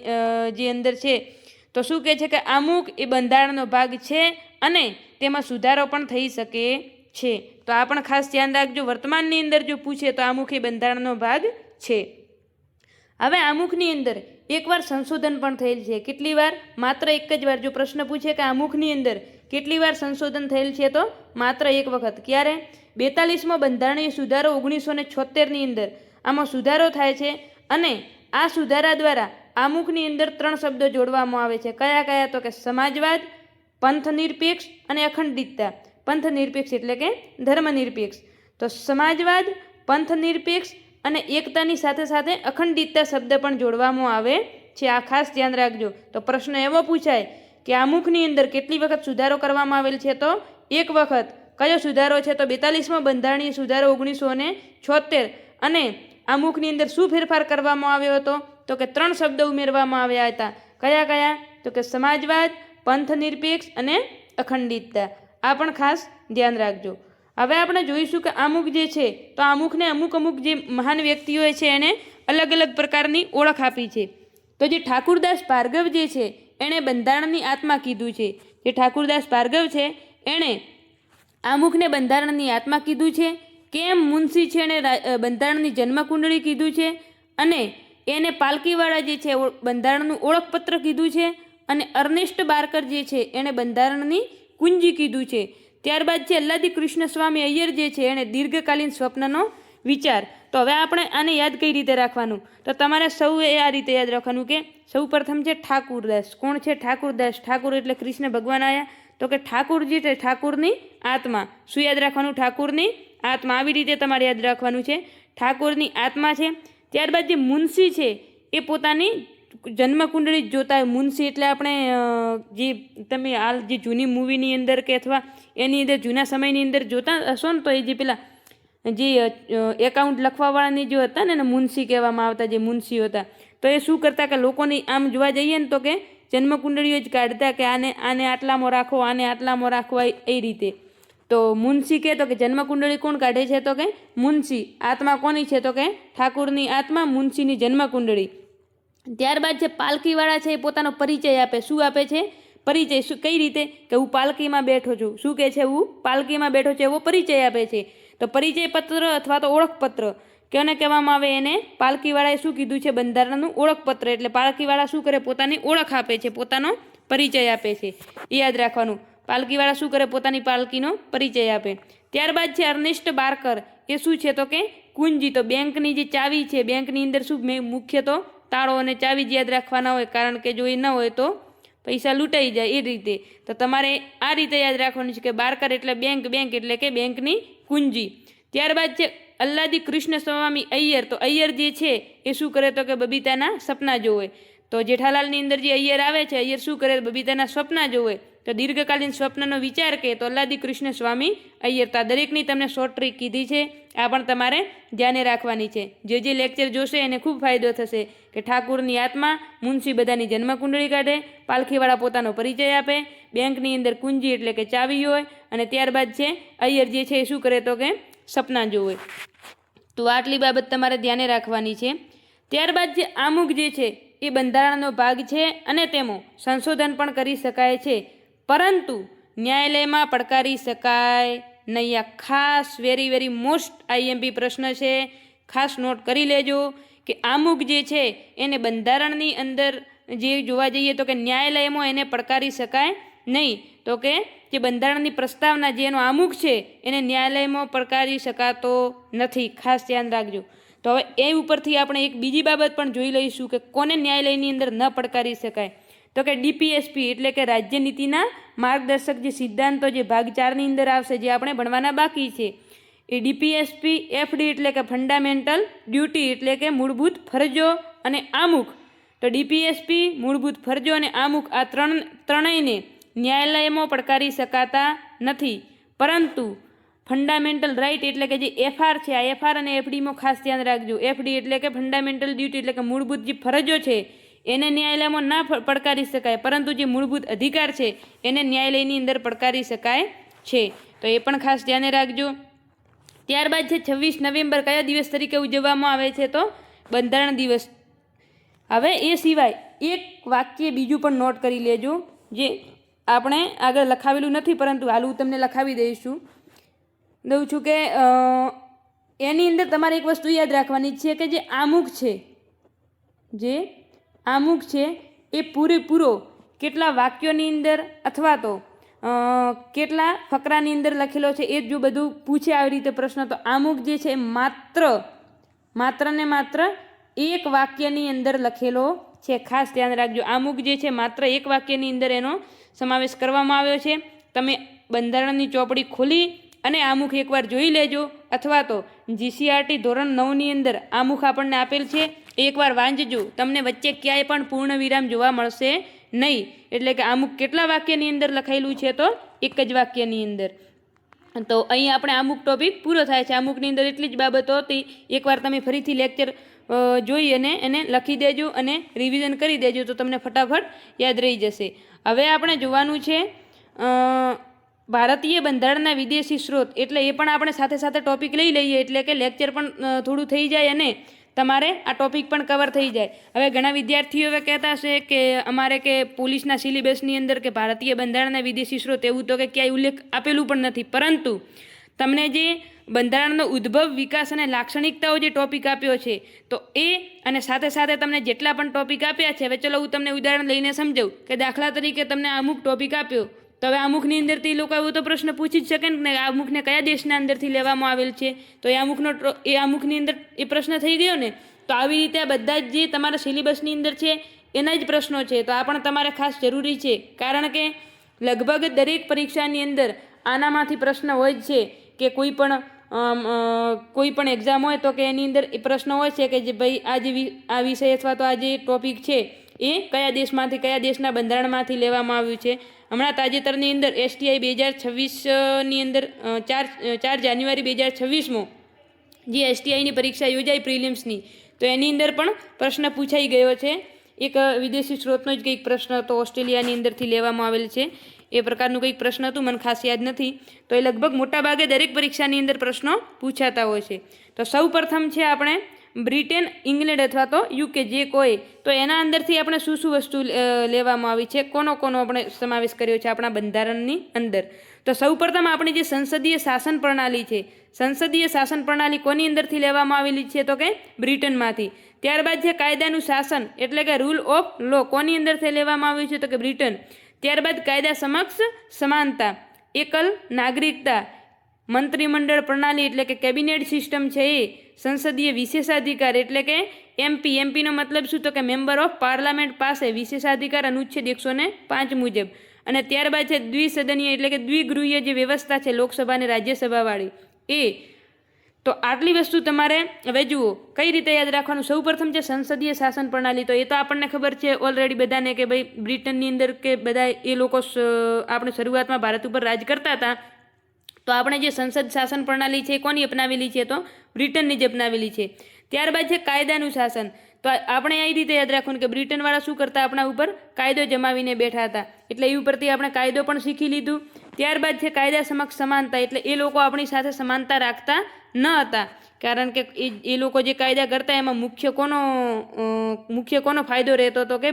જે અંદર છે. તો શું કહે છે કે આમુખ એ બંધારણનો ભાગ છે અને તેમાં સુધારો પણ થઈ શકે છે. તો આ પણ ખાસ ધ્યાન રાખજો. વર્તમાનની અંદર જો પૂછે તો આમુખ એ બંધારણનો ભાગ છે. હવે આમુખની અંદર એકવાર સંશોધન પણ થયેલ છે. કેટલી વાર? માત્ર એક જ વાર. જો પ્રશ્ન પૂછે કે આમુખની અંદર કેટલી વાર સંશોધન થયેલ છે, તો માત્ર 1 વખત. ક્યારે? 42મો બંધારણીય સુધારો 1976ની અંદર આમાં સુધારો થાય છે અને આ સુધારા દ્વારા આમુખની અંદર 3 શબ્દો જોડવામાં આવે છે. કયા કયા? તો કે સમાજવાદ, પંથનિરપેક્ષ અને અખંડિતતા. પંથનિરપેક્ષ એટલે કે ધર્મનિરપેક્ષ. તો સમાજવાદ, પંથનિરપેક્ષ અને એકતાની સાથે સાથે અખંડિતતા શબ્દ પણ જોડવામાં આવે છે. આ ખાસ ધ્યાન રાખજો. તો પ્રશ્ન એવો પૂછાય કે આમુખની અંદર કેટલી વખત સુધારો કરવામાં આવેલ છે? તો 1 વખત. કયો સુધારો છે? તો 42મો બંધારણીય સુધારો 1976. અને આમુખની અંદર શું ફેરફાર કરવામાં આવ્યો હતો? તો કે 3 શબ્દ ઉમેરવામાં આવ્યા હતા. કયા કયા? તો કે સમાજવાદ, પંથનિરપેક્ષ અને અખંડિતતા. આ પણ ખાસ ધ્યાન રાખજો. હવે આપણે જોઈશું કે આમુખ જે છે તો આમુખને અમુક જે મહાન વ્યક્તિઓએ છે એણે અલગ અલગ પ્રકારની ઓળખ આપી છે. તો જે ઠાકુરદાસ ભાર્ગવ જે છે એણે બંધારણની આત્મા કીધું છે. જે ઠાકુરદાસ ભાર્ગવ છે એણે આમુખને બંધારણની આત્મા કીધું છે. કેમ મુનશી છે એણે બંધારણની જન્મકુંડળી કીધું છે અને એને પાલકીવાળા જે છે બંધારણનું ઓળખપત્ર કીધું છે અને અર્નેસ્ટ બાર્કર જે છે એણે બંધારણની કુંજી કીધું છે. ત્યારબાદ છે અલ્લાદી કૃષ્ણસ્વામી અય્યર જે છે એણે દીર્ઘકાલીન સ્વપ્નનો વિચાર. તો હવે આપણે આને યાદ કઈ રીતે રાખવાનું? તો તમારે સૌએ આ રીતે યાદ રાખવાનું કે સૌ પ્રથમ છે ઠાકુરદાસ. કોણ છે? ઠાકુરદાસ. ઠાકુર એટલે કૃષ્ણ ભગવાન આવ્યા. તો કે ઠાકુર જે છે ઠાકુરની આત્મા. શું યાદ રાખવાનું? ઠાકુરની આત્મા. આવી રીતે તમારે યાદ રાખવાનું છે. ઠાકોરની આત્મા છે. ત્યારબાદ જે મુનશી છે એ પોતાની જન્મકુંડળી જ જોતા હોય. મુનશી એટલે આપણે જે તમે હાલ જે જૂની મૂવીની અંદર કે અથવા એની અંદર જૂના સમયની અંદર જોતા હશો ને, તો એ જે પેલા જે એકાઉન્ટ લખવાવાળાની જે હતા ને મુનશી કહેવામાં આવતા, જે મુનશી હતા, તો એ શું કરતા કે લોકોની આમ જોવા જઈએ ને તો કે જન્મકુંડળીઓ જ કાઢતા કે આને આટલામાં રાખો, આને આટલામાં રાખો, એ રીતે. તો મુનશી કહે તો કે જન્મકુંડળી કોણ કાઢે છે? તો કે મુનશી. આત્મા કોની છે? તો કે ઠાકુરની આત્મા, મુનશીની જન્મકુંડળી. ત્યારબાદ જે પાલખીવાળા છે એ પોતાનો પરિચય આપે. શું આપે છે? પરિચય. શું, કઈ રીતે? કે હું પાલખીમાં બેઠો છું. શું કહે છે? હું પાલખીમાં બેઠો છું, એવો પરિચય આપે છે. તો પરિચય પત્ર અથવા તો ઓળખપત્ર કેને કહેવામાં આવે? એને પાલખીવાળાએ શું કીધું છે? બંધારણનું ઓળખપત્ર. એટલે પાલખીવાળા શું કરે? પોતાની ઓળખ આપે છે, પોતાનો પરિચય આપે છે. એ યાદ રાખવાનું. પાલખીવાળા શું કરે? પોતાની પાલખીનો પરિચય આપે. ત્યારબાદ છે અર્નેસ્ટ બાર્કર. એ શું છે? તો કે કુંજી. તો બેંકની જે ચાવી છે, બેંકની અંદર શું મુખ્ય તો તાળો અને ચાવી જ યાદ રાખવાના હોય, કારણ કે જો એ ન હોય તો પૈસા લૂંટાઈ જાય. એ રીતે તો તમારે આ રીતે યાદ રાખવાનું છે કે બાર્કર એટલે બેંક, બેંક એટલે કે બેંકની કુંજી. ત્યારબાદ છે અલ્લાદી કૃષ્ણ સ્વામી અય્યર. તો અય્યર જે છે એ શું કરે? તો કે બબીતાના સપના જોવે. તો જેઠાલાલની અંદર જે અય્યર આવે છે, અય્યર શું કરે? બબીતાના સપના જોવે. તો દીર્ઘકાલીન સ્વપ્નનો વિચાર કે તો અલ્લાદી કૃષ્ણ સ્વામી અય્યર. તો આ દરેકની તમને શોર્ટ ટ્રીક કીધી છે, આ પણ તમારે ધ્યાને રાખવાની છે. જે લેક્ચર જોશે એને ખૂબ ફાયદો થશે કે ઠાકુરની આત્મા, મુનશી બધાની જન્મકુંડળી કાઢે, પાલખીવાળા પોતાનો પરિચય આપે, બેંકની અંદર કુંજી એટલે કે ચાવી હોય, અને ત્યારબાદ છે અય્યર જે છે એ શું કરે? તો કે સપના જોવે. તો આટલી બાબત તમારે ધ્યાને રાખવાની છે. ત્યારબાદ જે આમુખ જે છે એ બંધારણનો ભાગ છે અને તેમાં સંશોધન પણ કરી શકાય છે, પરંતુ ન્યાયાલયમાં પડકારી શકાય નહીં. આ ખાસ વેરી મોસ્ટ આઈએમપી પ્રશ્ન છે, ખાસ નોટ કરી લેજો કે આમુખ જે છે એને બંધારણની અંદર જે જોવા જઈએ તો કે ન્યાયાલયમાં એને પડકારી શકાય નહીં. તો કે જે બંધારણની પ્રસ્તાવના જે એનો આમુખ છે એને ન્યાયાલયમાં પડકારી શકાતો નથી. ખાસ ધ્યાન રાખજો. તો હવે એ ઉપરથી આપણે એક બીજી બાબત પણ જોઈ લઈશું કે કોને ન્યાયાલયની અંદર ન પડકારી શકાય. તો કે ડીપીએસપી એટલે કે રાજ્ય નીતિના માર્ગદર્શક જે સિદ્ધાંતો જે ભાગ 4ની અંદર આવશે, જે આપણે ભણવાના બાકી છે. એ ડીપીએસપી, એફડી એટલે કે ફંડામેન્ટલ ડ્યુટી એટલે કે મૂળભૂત ફરજો, અને આમુખ. તો ડીપીએસપી, મૂળભૂત ફરજો અને આમુખ આ ત્રણેયને ન્યાયાલયમાં પડકારી શકાતા નથી, પરંતુ ફંડામેન્ટલ રાઇટ એટલે કે જે એફઆર છે, આ એફઆર અને એફડીમાં ખાસ ધ્યાન રાખજો. એફડી એટલે કે ફંડામેન્ટલ ડ્યુટી એટલે કે મૂળભૂત જે ફરજો છે એને ન્યાયાલયમાં ના પડકારી શકાય, પરંતુ જે મૂળભૂત અધિકાર છે એને ન્યાયાલયની અંદર પડકારી શકાય છે. તો એ પણ ખાસ ધ્યાને રાખજો. ત્યારબાદ છે 26 નવેમ્બર કયા દિવસ તરીકે ઉજવવામાં આવે છે? તો બંધારણ દિવસ. હવે એ સિવાય એક વાક્ય બીજું પણ નોટ કરી લેજો, જે આપણે આગળ લખાવેલું નથી, પરંતુ હાલ હું તમને લખાવી દઉં છું કે એની અંદર તમારે એક વસ્તુ યાદ રાખવાની છે કે જે આમુખ છે એ પૂરેપૂરો કેટલા વાક્યોની અંદર અથવા તો કેટલા ફકરાની અંદર લખેલો છે એ જો બધું પૂછે આવી રીતે પ્રશ્ન, તો આમુખ જે છે માત્ર ને માત્ર એક વાક્યની અંદર લખેલો છે. ખાસ ધ્યાન રાખજો. આમુખ જે છે માત્ર એક વાક્યની અંદર એનો સમાવેશ કરવામાં આવ્યો છે. તમે બંધારણની ચોપડી ખોલી અને આમુખ એકવાર જોઈ લેજો, અથવા તો જીસીઆરટી ધોરણ 9ની અંદર આમુખ આપણને આપેલ છે, એકવાર વાંચજો. તમને વચ્ચે ક્યાંય પણ પૂર્ણ વિરામ જોવા મળશે નહીં. એટલે કે આમુખ કેટલા વાક્યની અંદર લખાયેલું છે? તો એક જ વાક્યની અંદર. તો અહીં આપણે આમુખ ટોપિક પૂરો થાય છે. આમુખની અંદર એટલી જ બાબતો હતી. એકવાર તમે ફરીથી લેક્ચર જોઈ અને એને લખી દેજો અને રિવિઝન કરી દેજો, તો તમને ફટાફટ યાદ રહી જશે. હવે આપણે જોવાનું છે ભારતીય બંધારણના વિદેશી સ્ત્રોત. એટલે એ પણ આપણે સાથે સાથે ટોપિક લઈ લઈએ, એટલે કે લેક્ચર પણ થોડું થઈ જાય અને તમારે આ ટોપિક પણ કવર થઈ જાય. હવે ઘણા વિદ્યાર્થીઓ હવે કહેતા હશે કે અમારે કે પોલીસના સિલેબસની અંદર કે ભારતીય બંધારણના વિદેશી સ્ત્રોત એવું તો કે ક્યાંય ઉલ્લેખ આપેલું પણ નથી, પરંતુ તમને જે બંધારણનો ઉદ્ભવ, વિકાસ અને લાક્ષણિકતાઓ જે ટોપિક આપ્યો છે, તો એ અને સાથે સાથે તમને જેટલા પણ ટોપિક આપ્યા છે, હવે ચલો હું તમને ઉદાહરણ લઈને સમજાવું કે દાખલા તરીકે તમને અમુક ટોપિક આપ્યો, તો હવે અમુકની અંદરથી એ લોકો એવો તો પ્રશ્ન પૂછી જ શકે ને આ અમુકને કયા દેશના અંદરથી લેવામાં આવેલ છે, તો એ અમુકની અંદર એ પ્રશ્ન થઈ ગયો ને. તો આવી રીતે આ બધા જ જે તમારા સિલેબસની અંદર છે એના જ પ્રશ્નો છે. તો આ પણ તમારે ખાસ જરૂરી છે, કારણ કે લગભગ દરેક પરીક્ષાની અંદર આનામાંથી પ્રશ્ન હોય જ છે કે કોઈ પણ કોઈ પણ એક્ઝામ હોય તો કે એની અંદર એ પ્રશ્ન હોય છે કે જે ભાઈ આ વિષય અથવા તો આ જે ટોપિક છે એ કયા દેશમાંથી, કયા દેશના બંધારણમાંથી લેવામાં આવ્યું છે. હમણાં તાજેતરની અંદર STI 2026ની અંદર 4 જાન્યુઆરી 2026માં જે STIની પરીક્ષા યોજાઈ પ્રિલિમ્સની, તો એની અંદર પણ પ્રશ્ન પૂછાઈ ગયો છે. એક વિદેશી સ્ત્રોતનો જ કંઈક પ્રશ્ન હતો, ઓસ્ટ્રેલિયાની અંદરથી લેવામાં આવેલ છે. એ પ્રકારનું કંઈક પ્રશ્ન હતું, મને ખાસ યાદ નથી. તો એ લગભગ મોટાભાગે દરેક પરીક્ષાની અંદર પ્રશ્નો પૂછાતા હોય છે. તો સૌ પ્રથમ છે આપણે બ્રિટન, ઇંગ્લેન્ડ અથવા તો UK જે કોઈ, તો એના અંદરથી આપણે શું વસ્તુ લેવામાં આવી છે, કોનો આપણે સમાવેશ કર્યો છે આપણા બંધારણની અંદર. તો સૌપ્રથમ આપણી જે સંસદીય શાસન પ્રણાલી છે, સંસદીય શાસન પ્રણાલી કોની અંદરથી લેવામાં આવેલી છે તો કે બ્રિટનમાંથી. ત્યારબાદ છે કાયદાનું શાસન એટલે કે રૂલ ઓફ લો, કોની અંદરથી લેવામાં આવ્યું છે તો કે બ્રિટન. ત્યારબાદ કાયદા સમક્ષ સમાનતા, એકલ નાગરિકતા, મંત્રીમંડળ પ્રણાલી એટલે કે કેબિનેટ સિસ્ટમ છે એ, સંસદીય વિશેષાધિકાર એટલે કે એમપીનો મતલબ શું તો કે મેમ્બર ઓફ પાર્લામેન્ટ પાસે વિશેષાધિકાર અનુચ્છેદ 105 મુજબ. અને ત્યારબાદ છે દ્વિસદનીય એટલે કે દ્વિગૃહીય જે વ્યવસ્થા છે લોકસભા અને રાજ્યસભાવાળી એ. તો આટલી વસ્તુ તમારે હવે જુઓ કઈ રીતે યાદ રાખવાનું. સૌ પ્રથમ છે સંસદીય શાસન પ્રણાલી, તો એ તો આપણને ખબર છે ઓલરેડી બધાને કે ભાઈ બ્રિટનની અંદર કે બધા એ લોકો આપણે શરૂઆતમાં ભારત ઉપર રાજ કરતા હતા, તો આપણે જે સંસદ શાસન પ્રણાલી છે કોની અપનાવેલી છે તો બ્રિટનની જ અપનાવેલી છે. ત્યારબાદ છે કાયદાનું શાસન, તો આપણે એ રીતે યાદ રાખવાનું કે બ્રિટનવાળા શું કરતા, આપણા ઉપર કાયદો જમાવીને બેઠા હતા, એટલે એ ઉપરથી આપણે કાયદો પણ શીખી લીધું. ત્યારબાદ છે કાયદા સમક્ષ સમાનતા, એટલે એ લોકો આપણી સાથે સમાનતા રાખતા ન હતા, કારણ કે એ લોકો જે કાયદા કરતા એમાં મુખ્ય કોનો ફાયદો રહેતો હતો કે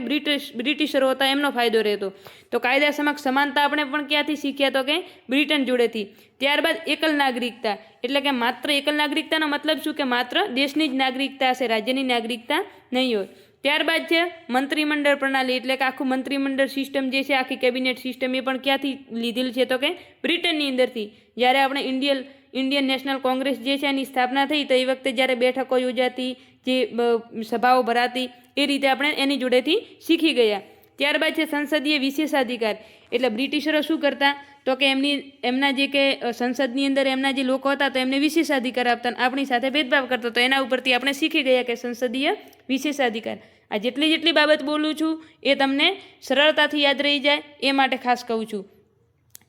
બ્રિટિશરો હતા એમનો ફાયદો રહેતો. તો કાયદા સમક્ષ સમાનતા આપણે પણ ક્યાંથી શીખ્યા તો કે બ્રિટન જોડેથી. ત્યારબાદ એકલ નાગરિકતા, એટલે કે માત્ર એકલ નાગરિકતાનો મતલબ શું કે માત્ર દેશની જ નાગરિકતા હશે, રાજ્યની નાગરિકતા નહીં હોય. ત્યારબાદ છે મંત્રીમંડળ પ્રણાલી, એટલે કે આખું મંત્રીમંડળ સિસ્ટમ જે છે, આખી કેબિનેટ સિસ્ટમ એ પણ ક્યાંથી લીધેલ છે તો કે બ્રિટનની અંદરથી. જ્યારે આપણે ઇન્ડિયન નેશનલ કોંગ્રેસ જે છે એની સ્થાપના થઈ, તો એ વખતે જ્યારે બેઠકો યોજાતી, જે સભાઓ ભરાતી, એ રીતે આપણે એની જોડેથી શીખી ગયા. ત્યારબાદ છે સંસદીય વિશેષાધિકાર, એટલે બ્રિટિશરો શું કરતા તો કે એમના જે કે સંસદની અંદર એમના જે લોકો હતા તો એમને વિશેષાધિકાર આપતા, આપણી સાથે ભેદભાવ કરતા. તો એના ઉપરથી આપણે શીખી ગયા કે સંસદીય વિશેષાધિકાર. આ જેટલી બાબત બોલું છું એ તમને સરળતાથી યાદ રહી જાય એ માટે ખાસ કહું છું.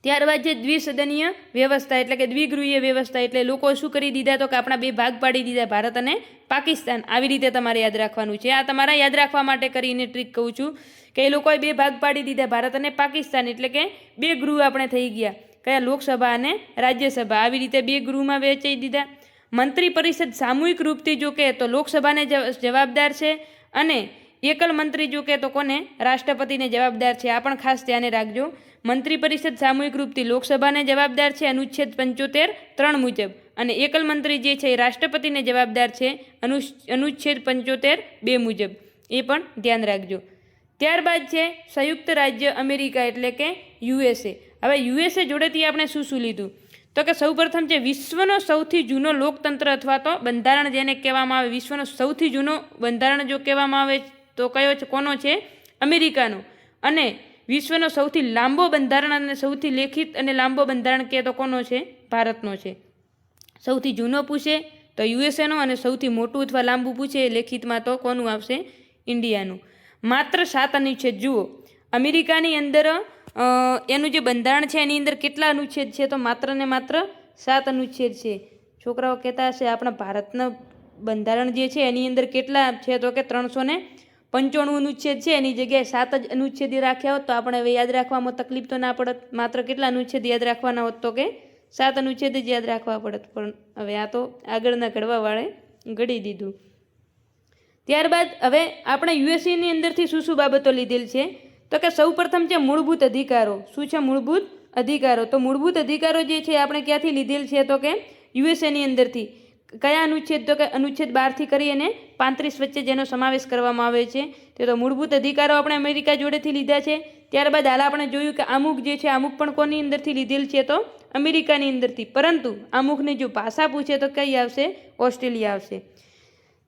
ત્યારબાદ જે દ્વિસદનીય વ્યવસ્થા એટલે કે દ્વિગૃહીય વ્યવસ્થા, એટલે લોકો શું કરી દીધા તો કે આપણા બે ભાગ પાડી દીધા, ભારત અને પાકિસ્તાન. આવી રીતે તમારે યાદ રાખવાનું છે. આ તમારા યાદ રાખવા માટે કરીને ટ્રીક કહું છું કે એ લોકોએ બે ભાગ પાડી દીધા, ભારત અને પાકિસ્તાન, એટલે કે બે ગૃહ આપણે થઈ ગયા, કયા લોકસભા અને રાજ્યસભા. આવી રીતે બે ગૃહમાં વહેંચાઈ દીધા. મંત્રી પરિષદ સામૂહિક રૂપથી જો કે તો લોકસભાને જવાબદાર છે, અને એકલ મંત્રી જો કે તો કોને, રાષ્ટ્રપતિને જવાબદાર છે. આ પણ ખાસ ધ્યાને રાખજો. મંત્રી પરિષદ સામૂહિક રૂપથી લોકસભાને જવાબદાર છે અનુચ્છેદ 75(3) મુજબ, અને એકલ મંત્રી જે છે એ રાષ્ટ્રપતિને જવાબદાર છે અનુચ્છેદ 75(2) મુજબ. એ પણ ધ્યાન રાખજો. ત્યારબાદ છે સંયુક્ત રાજ્ય અમેરિકા એટલે કે USA. હવે USA જોડેથી આપણે શું લીધું તો કે સૌપ્રથમ છે વિશ્વનો સૌથી જૂનો લોકતંત્ર અથવા તો બંધારણ જેને કહેવામાં આવે, વિશ્વનો સૌથી જૂનો બંધારણ જો કહેવામાં આવે તો કયો છે, કોનો છે, અમેરિકાનો. અને વિશ્વનો સૌથી લાંબો બંધારણ અને સૌથી લેખિત અને લાંબો બંધારણ કહે તો કોનો છે, ભારતનો છે. સૌથી જૂનો પૂછે તો USAનો, અને સૌથી મોટું અથવા લાંબુ પૂછે લેખિતમાં તો કોનું આવશે, ઇન્ડિયાનું. માત્ર 7 અનુચ્છેદ. જુઓ અમેરિકાની અંદર એનું જે બંધારણ છે એની અંદર કેટલા અનુચ્છેદ છે તો માત્ર ને માત્ર 7 અનુચ્છેદ છે. છોકરાઓ કહેતા હશે આપણા ભારતના બંધારણ જે છે એની અંદર કેટલા છે તો કે 395 અનુચ્છેદ છે, એની જગ્યાએ 7 જ અનુચ્છેદ રાખ્યા હોત તો આપણે હવે યાદ રાખવામાં તકલીફ તો ના પડત. માત્ર કેટલા અનુચ્છેદ યાદ રાખવાના હોત તો કે 7 અનુચ્છેદ જ યાદ રાખવા પડત. પણ હવે આ તો આગળના ઘડવાવાળે ઘડી દીધું. ત્યારબાદ હવે આપણે USAની અંદરથી શું બાબતો લીધેલ છે તો કે સૌપ્રથમ છે મૂળભૂત અધિકારો. શું છે મૂળભૂત અધિકારો? તો મૂળભૂત અધિકારો જે છે આપણે ક્યાંથી લીધેલ છે તો કે USAની અંદરથી. કયા અનુચ્છેદ તો કે અનુચ્છેદ 12 કરી અને 35 વચ્ચે જેનો સમાવેશ કરવામાં આવે છે તે તો મૂળભૂત અધિકારો આપણે અમેરિકા જોડેથી લીધા છે. ત્યારબાદ હાલ આપણે જોયું કે આમુખ જે છે આમુખ પણ કોની અંદરથી લીધેલ છે તો અમેરિકાની અંદરથી, પરંતુ આમુખની જો ભાષા પૂછે તો કઈ આવશે, ઓસ્ટ્રેલિયા આવશે.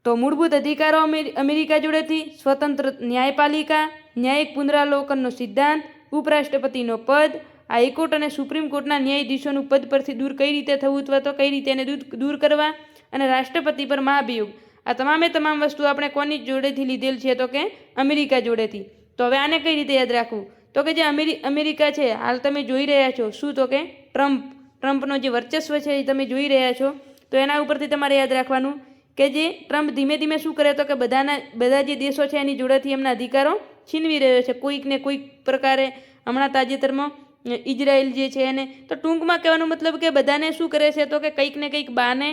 તો મૂળભૂત અધિકારો અમેરિકા જોડેથી. સ્વતંત્ર ન્યાયપાલિકા, ન્યાયિક પુનરાવલોકનનો સિદ્ધાંત, ઉપરાષ્ટ્રપતિનો પદ, હાઈકોર્ટ અને સુપ્રીમ કોર્ટના ન્યાયાધીશોનું પદ પરથી દૂર કઈ રીતે થવું અથવા તો કઈ રીતે એને દૂર કરવા, અને રાષ્ટ્રપતિ પર મહાભિયોગ. આ તમામ વસ્તુ આપણે કોની જોડેથી લીધેલ છે તો કે અમેરિકા જોડેથી. તો હવે આને કઈ રીતે યાદ રાખવું? તો કે જે અમેરિકા છે હાલ તમે જોઈ રહ્યા છો શું, તો કે ટ્રમ્પનો જે વર્ચસ્વ છે એ તમે જોઈ રહ્યા છો. તો એના ઉપરથી તમારે યાદ રાખવાનું કે જે ટ્રમ્પ ધીમે ધીમે શું કરે તો કે બધા જે દેશો છે એની જોડેથી એમના અધિકારો છીનવી રહ્યો છે કોઈક ને કોઈક પ્રકારે. હમણાં તાજેતરમાં ઇઝરાયલ જે છે એને, તો ટૂંકમાં કહેવાનો મતલબ કે બધાને શું કરે છે તો કે કંઈક ને કંઈક બાને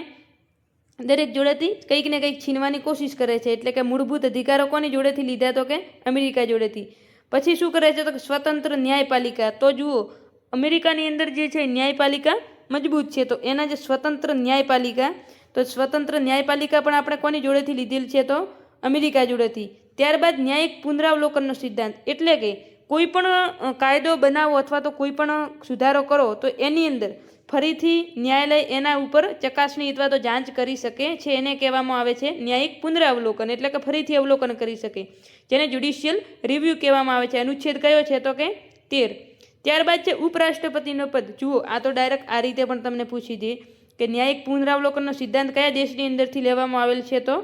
દરેક જોડેથી કંઈક ને કંઈક છીનવાની કોશિશ કરે છે. એટલે કે મૂળભૂત અધિકારો કોની જોડેથી લીધા તો કે અમેરિકા જોડેથી. પછી શું કરે છે તો કે સ્વતંત્ર ન્યાયપાલિકા. તો જુઓ અમેરિકાની અંદર જે છે ન્યાયપાલિકા મજબૂત છે, તો એના જે સ્વતંત્ર ન્યાયપાલિકા, તો સ્વતંત્ર ન્યાયપાલિકા પણ આપણે કોની જોડેથી લીધેલ છે તો અમેરિકા જોડેથી. ત્યારબાદ ન્યાયિક પુનરાવલોકનનો સિદ્ધાંત, એટલે કે કોઈ પણ કાયદો બનાવો અથવા તો કોઈ પણ સુધારો કરો તો એની અંદર ફરીથી ન્યાયાલય એના ઉપર ચકાસણી અથવા તો જાંચ કરી શકે છે. એને કહેવામાં આવે છે ન્યાયિક પુનરાવલોકન, એટલે કે ફરીથી અવલોકન કરી શકે, જેને જ્યુડિશિયલ રિવ્યૂ કહેવામાં આવે છે. અનુચ્છેદ કયો છે તો કે 13. ત્યારબાદ છે ઉપરાષ્ટ્રપતિનો પદ. જુઓ આ તો ડાયરેક્ટ આ રીતે પણ તમને પૂછી દે કે ન્યાયિક પુનરાવલોકનનો સિદ્ધાંત કયા દેશની અંદરથી લેવામાં આવેલ છે તો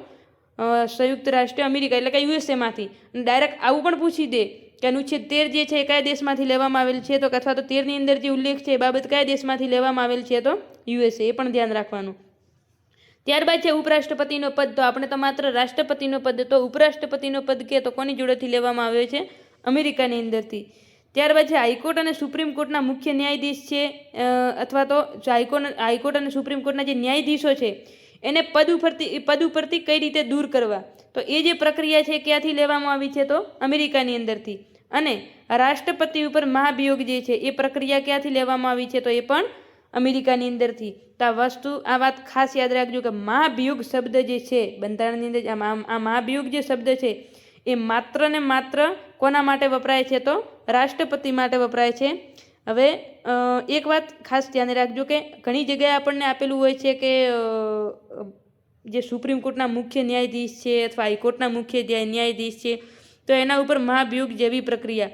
સંયુક્ત રાષ્ટ્ર અમેરિકા એટલે કે યુએસએમાંથી. ડાયરેક્ટ આવું પણ પૂછી દે કે અનુચ્છેદ 13 જે છે એ કયા દેશમાંથી લેવામાં આવેલ છે તો, અથવા તો 13ની અંદર જે ઉલ્લેખ છે એ બાબત કયા દેશમાંથી લેવામાં આવેલ છે તો યુએસએ. એ પણ ધ્યાન રાખવાનું. ત્યારબાદ છે ઉપરાષ્ટ્રપતિનો પદ. તો આપણે તો માત્ર રાષ્ટ્રપતિનો પદ, તો ઉપરાષ્ટ્રપતિનો પદ કે તો કોની જોડેથી લેવામાં આવ્યો છે અમેરિકાની અંદરથી. ત્યારબાદ છે હાઈકોર્ટ અને સુપ્રીમ કોર્ટના મુખ્ય ન્યાયાધીશ છે, અથવા તો હાઈકોર્ટ અને સુપ્રીમ કોર્ટના જે ન્યાયાધીશો છે એને પદ ઉપરથી કઈ રીતે દૂર કરવા. તો એ જે પ્રક્રિયા છે ક્યાંથી લેવામાં આવી છે તો અમેરિકાની અંદરથી. અને રાષ્ટ્રપતિ ઉપર મહાભિયોગ જે છે એ પ્રક્રિયા ક્યાંથી લેવામાં આવી છે તો એ પણ અમેરિકાની અંદરથી. તો આ વાત ખાસ યાદ રાખજો કે મહાભિયોગ શબ્દ જે છે બંધારણની અંદર, આ મહાભિયોગ જે શબ્દ છે એ માત્ર ને માત્ર કોના માટે વપરાય છે તો રાષ્ટ્રપતિ માટે વપરાય છે. હવે એક વાત ખાસ ધ્યાન રાખજો કે ઘણી જગ્યાએ આપણને આપેલું હોય છે કે જે સુપ્રીમ કોર્ટના મુખ્ય ન્યાયાધીશ છે અથવા હાઈકોર્ટના મુખ્ય ન્યાયાધીશ છે તો એના ઉપર મહાભિયોગ જેવી પ્રક્રિયા.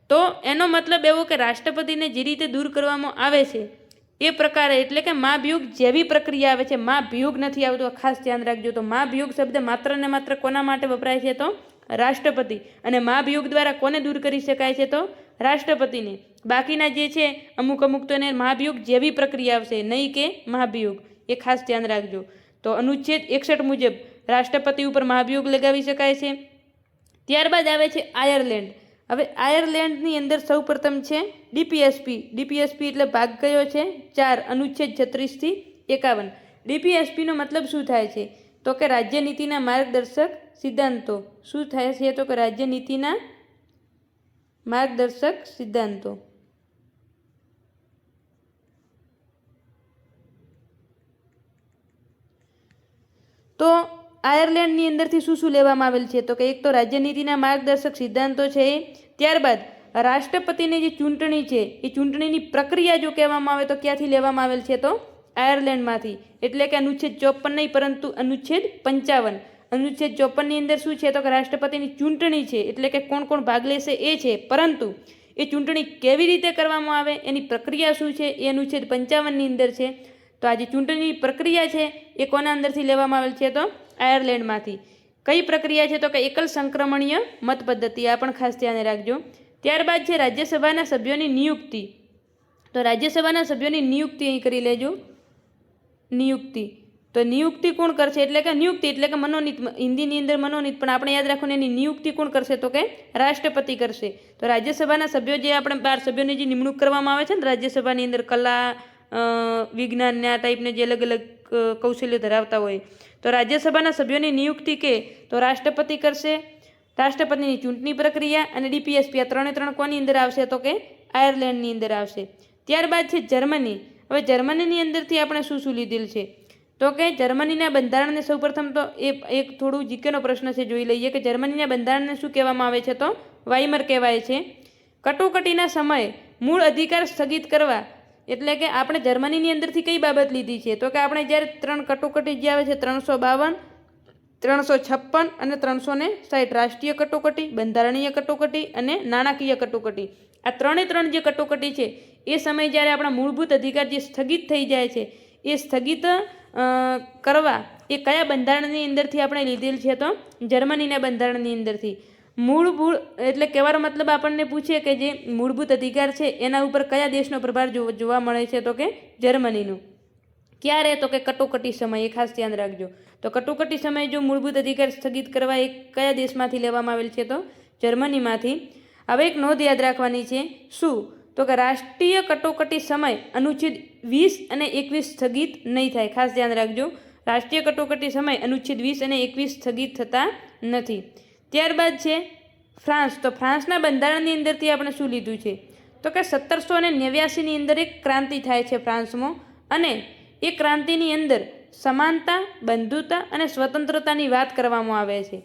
તો એનો મતલબ એવો કે રાષ્ટ્રપતિને જે રીતે દૂર કરવામાં આવે છે એ પ્રકારે, એટલે કે મહાભિયોગ જેવી પ્રક્રિયા આવે છે, મહાભિયોગ નથી આવતો, ખાસ ધ્યાન રાખજો. તો મહાભિયોગ શબ્દ માત્ર ને માત્ર કોના માટે વપરાય છે તો રાષ્ટ્રપતિ. અને મહાભિયોગ દ્વારા કોને દૂર કરી શકાય છે તો રાષ્ટ્રપતિને. બાકીના જે છે અમુક તો એને મહાભિયોગ જેવી પ્રક્રિયા આવશે, નહીં કે મહાભિયોગ. એ ખાસ ધ્યાન રાખજો. તો અનુચ્છેદ 61 મુજબ રાષ્ટ્રપતિ ઉપર મહાભિયોગ લગાવી શકાય છે. ત્યારબાદ આવે છે આયર્લેન્ડ. હવે આયર્લેન્ડની અંદર સૌ પ્રથમ છે ડીપીએસપી એટલે ભાગ કયો છે 4, અનુચ્છેદ 36 થી 51. ડીપીએસપીનો મતલબ શું થાય છે તો કે રાજ્યનીતિના માર્ગદર્શક સિદ્ધાંતો. શું થાય છે તો કે રાજ્યનીતિના માર્ગદર્શક સિદ્ધાંતો. તો આયર્લેન્ડની અંદરથી શું લેવામાં આવેલ છે તો કે એક તો રાજ્યનીતિના માર્ગદર્શક સિદ્ધાંતો છે. ત્યારબાદ રાષ્ટ્રપતિની જે ચૂંટણી છે એ ચૂંટણીની પ્રક્રિયા જો કહેવામાં આવે તો ક્યાંથી લેવામાં આવેલ છે તો આયર્લેન્ડમાંથી. એટલે કે અનુચ્છેદ 54 નહીં પરંતુ અનુચ્છેદ 55. અનુચ્છેદ 54ની અંદર શું છે તો કે રાષ્ટ્રપતિની ચૂંટણી છે, એટલે કે કોણ ભાગ લેશે એ છે, પરંતુ એ ચૂંટણી કેવી રીતે કરવામાં આવે એની પ્રક્રિયા શું છે એ અનુચ્છેદ 55ની અંદર છે. તો આ જે ચૂંટણીની પ્રક્રિયા છે એ કોના અંદરથી લેવામાં આવેલ છે તો આયર્લેન્ડમાંથી. કઈ પ્રક્રિયા છે તો કે એકલ સંક્રમણીય મત પદ્ધતિ. આ પણ ખાસ ધ્યાન રાખજો. ત્યારબાદ છે રાજ્યસભાના સભ્યોની નિયુક્તિ. તો રાજ્યસભાના સભ્યોની નિયુક્તિ અહીં કરી લેજો. નિયુક્તિ, તો નિયુક્તિ કોણ કરશે એટલે કે નિયુક્તિ એટલે કે મનોનીત, હિન્દીની અંદર મનોનીત, પણ આપણે યાદ રાખવાનું એની નિયુક્તિ કોણ કરશે તો કે રાષ્ટ્રપતિ કરશે. તો રાજ્યસભાના સભ્યો જે આપણે 12 સભ્યોની જે નિમણૂક કરવામાં આવે છે ને રાજ્યસભાની અંદર, કલા વિજ્ઞાન આ ટાઈપને જે અલગ અલગ કૌશલ્યો ધરાવતા હોય, તો રાજ્યસભાના સભ્યોની નિયુક્તિ કે તો રાષ્ટ્રપતિ કરશે. રાષ્ટ્રપતિની ચૂંટણી પ્રક્રિયા અને ડીપીએસપી આ 3 કોની અંદર આવશે તો કે આયર્લેન્ડની અંદર આવશે. ત્યારબાદ છે જર્મની. હવે જર્મનીની અંદરથી આપણે શું લીધેલ છે તો કે જર્મનીના બંધારણને સૌપ્રથમ તો એક થોડું જીકેનો પ્રશ્ન છે, જોઈ લઈએ કે જર્મનીના બંધારણને શું કહેવામાં આવે છે તો વાઇમર કહેવાય છે. કટોકટીના સમયે મૂળ અધિકાર સ્થગિત કરવા, એટલે કે આપણે જર્મનીની અંદરથી કઈ બાબત લીધી છે તો કે આપણે જ્યારે 3 કટોકટી જે આવે છે 352, 356 અને 360, રાષ્ટ્રીય કટોકટી, બંધારણીય કટોકટી અને નાણાકીય કટોકટી, આ 3 જે કટોકટી છે એ સમયે જ્યારે આપણા મૂળભૂત અધિકાર જે સ્થગિત થઈ જાય છે એ સ્થગિત કરવા એ કયા બંધારણની અંદરથી આપણે લીધેલ છે? તો જર્મનીના બંધારણની અંદરથી. મૂળભૂત એટલે કહેવાનો મતલબ આપણને પૂછે કે જે મૂળભૂત અધિકાર છે એના ઉપર કયા દેશનો પ્રભાવ જોવા મળે છે? તો કે જર્મનીનું. ક્યારે? તો કે કટોકટી સમયે. ખાસ ધ્યાન રાખજો. તો કટોકટી સમયે જો મૂળભૂત અધિકાર સ્થગિત કરવા એ કયા દેશમાંથી લેવામાં આવેલ છે? તો જર્મનીમાંથી. હવે એક નોંધ યાદ રાખવાની છે. શું? તો કે રાષ્ટ્રીય કટોકટી સમય અનુચ્છેદ 20 અને 21 સ્થગિત નહીં થાય. ખાસ ધ્યાન રાખજો. રાષ્ટ્રીય કટોકટી સમય અનુચ્છેદ 20 અને 21 સ્થગિત થતા નથી. ત્યારબાદ છે ફ્રાન્સ. તો ફ્રાન્સના બંધારણની અંદરથી આપણે શું લીધું છે? તો કે 1789ની અંદર એક ક્રાંતિ થાય છે ફ્રાન્સમાં, અને એ ક્રાંતિની અંદર સમાનતા, બંધુતા અને સ્વતંત્રતાની વાત કરવામાં આવે છે.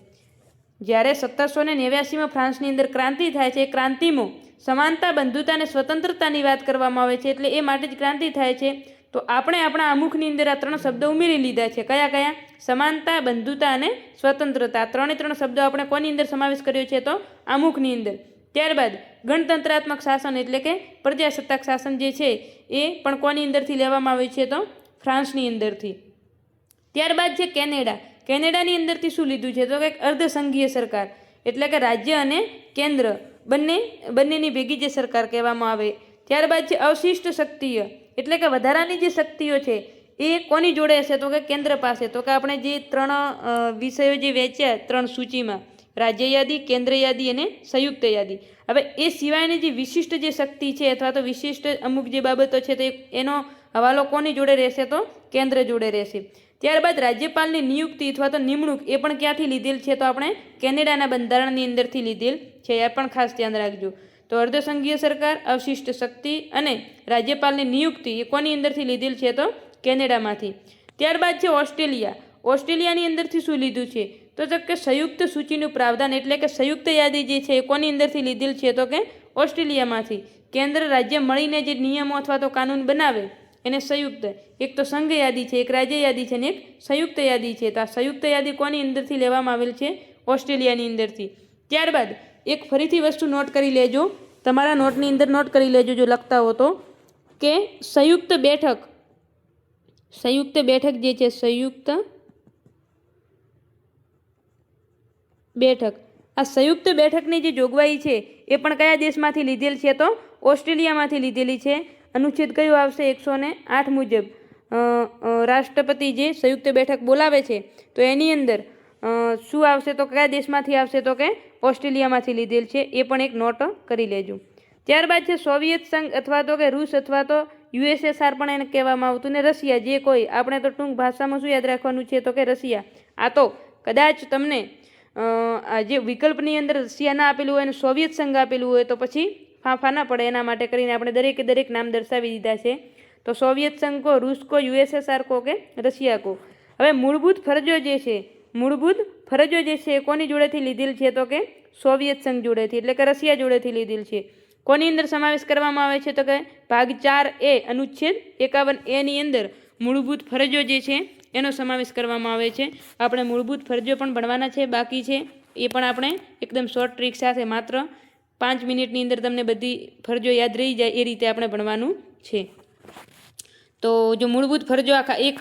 જ્યારે 1789માં ફ્રાન્સની અંદર ક્રાંતિ થાય છે, એ ક્રાંતિમાં સમાનતા, બંધુતા અને સ્વતંત્રતાની વાત કરવામાં આવે છે. એટલે એ માટે જ ક્રાંતિ થાય છે. તો આપણે આપણા આમુખની અંદર આ 3 શબ્દો ઉમેરી લીધા છે. કયા કયા? સમાનતા, બંધુતા અને સ્વતંત્રતા. 3 શબ્દો આપણે કોની અંદર સમાવેશ કર્યો છે? તો આમુખની અંદર. ત્યારબાદ ગણતંત્રાત્મક શાસન એટલે કે પ્રજાસત્તાક શાસન જે છે એ પણ કોની અંદરથી લેવામાં આવ્યું છે? તો ફ્રાન્સની અંદરથી. ત્યારબાદ છે કેનેડા. કેનેડાની અંદરથી શું લીધું છે? તો કે અર્ધસંઘીય સરકાર એટલે કે રાજ્ય અને કેન્દ્ર બંનેની ભેગી જે સરકાર કહેવામાં આવે. ત્યારબાદ છે અવશિષ્ટ શક્તિઓ એટલે કે વધારાની જે શક્તિઓ છે એ કોની જોડે હશે? તો કે કેન્દ્ર પાસે. તો કે આપણે જે 3 વિષયો જે વેચ્યા 3 સૂચિમાં, રાજ્ય યાદી, કેન્દ્ર યાદી અને સંયુક્ત યાદી. હવે એ સિવાયની જે વિશિષ્ટ જે શક્તિ છે અથવા તો વિશિષ્ટ અમુક જે બાબતો છે તો એનો હવાલો કોની જોડે રહેશે? તો કેન્દ્ર જોડે રહેશે. ત્યારબાદ રાજ્યપાલની નિયુક્તિ અથવા તો નિમણૂક એ પણ ક્યાંથી લીધેલ છે? તો આપણે કેનેડાના બંધારણની અંદરથી લીધેલ છે. એ પણ ખાસ ધ્યાન રાખજો. તો અર્ધસંઘીય સરકાર, અવશિષ્ટ શક્તિ અને રાજ્યપાલની નિયુક્તિ એ કોની અંદરથી લીધેલ છે? તો કેનેડામાંથી. ત્યારબાદ છે ઓસ્ટ્રેલિયા. ઓસ્ટ્રેલિયાની અંદરથી શું લીધું છે? તો કે સંયુક્ત સૂચિનું પ્રાવધાન એટલે કે સંયુક્ત યાદી જે છે એ કોની અંદરથી લીધેલ છે? તો કે ઓસ્ટ્રેલિયામાંથી. કેન્દ્ર રાજ્ય મળીને જે નિયમો અથવા તો કાનૂન બનાવે એને સંયુક્ત. એક તો સંઘ યાદી છે, એક રાજ્ય યાદી છે અને એક સંયુક્ત યાદી છે. તો આ સંયુક્ત યાદી કોની અંદરથી લેવામાં આવેલ છે? ઓસ્ટ્રેલિયાની અંદરથી. ત્યારબાદ એક ફરીથી વસ્તુ નોટ કરી લેજો, તમારા નોટની અંદર નોટ કરી લેજો જો લખતા હો તો, કે સંયુક્ત બેઠક જે છે સંયુક્ત બેઠક, આ સંયુક્ત બેઠકની જે જોગવાઈ છે એ પણ કયા દેશમાંથી લીધેલ છે? તો ઓસ્ટ્રેલિયામાંથી લીધેલી છે. અનુચ્છેદ કયો આવશે? 108 મુજબ રાષ્ટ્રપતિ જે સંયુક્ત બેઠક બોલાવે છે તો એની અંદર શું આવશે? તો કયા દેશમાંથી આવશે? તો કે ઓસ્ટ્રેલિયામાંથી લીધેલ છે. એ પણ એક નોટ કરી લેજો. ત્યારબાદ છે સોવિયત સંઘ અથવા તો કે રૂસ અથવા તો યુએસએસઆર પણ એને કહેવામાં આવતું, ને રશિયા. જે કોઈ આપણે તો ટૂંક ભાષામાં શું યાદ રાખવાનું છે? તો કે રશિયા. આ તો કદાચ તમને જે વિકલ્પની અંદર રશિયા ના આપેલું હોય અને સોવિયત સંઘ આપેલું હોય તો પછી ફાંફા ના પડે, એના માટે કરીને આપણે દરેક નામ દર્શાવી દીધા છે. તો સોવિયત સંઘ કો, રૂસ કો, યુએસએસઆર કો કે રશિયા કો. હવે મૂળભૂત ફરજો જે છે એ કોની જોડેથી લીધેલ છે? તો કે સોવિયત સંઘ જોડેથી એટલે કે રશિયા જોડેથી લીધેલ છે. કોની અંદર સમાવેશ કરવામાં આવે છે? તો કે ભાગ 4A અનુચ્છેદ 51A ની અંદર મૂળભૂત ફરજો જે છે એનો સમાવેશ કરવામાં આવે છે. આપણે મૂળભૂત ફરજો પણ ભણવાના છે, બાકી છે. એ પણ આપણે એકદમ શોર્ટ ટ્રીક સાથે માત્ર 5 મિનિટની અંદર તમને બધી ફરજો યાદ રહી જાય એ રીતે આપણે ભણવાનું છે. તો જો મૂળભૂત ફરજો આખા એક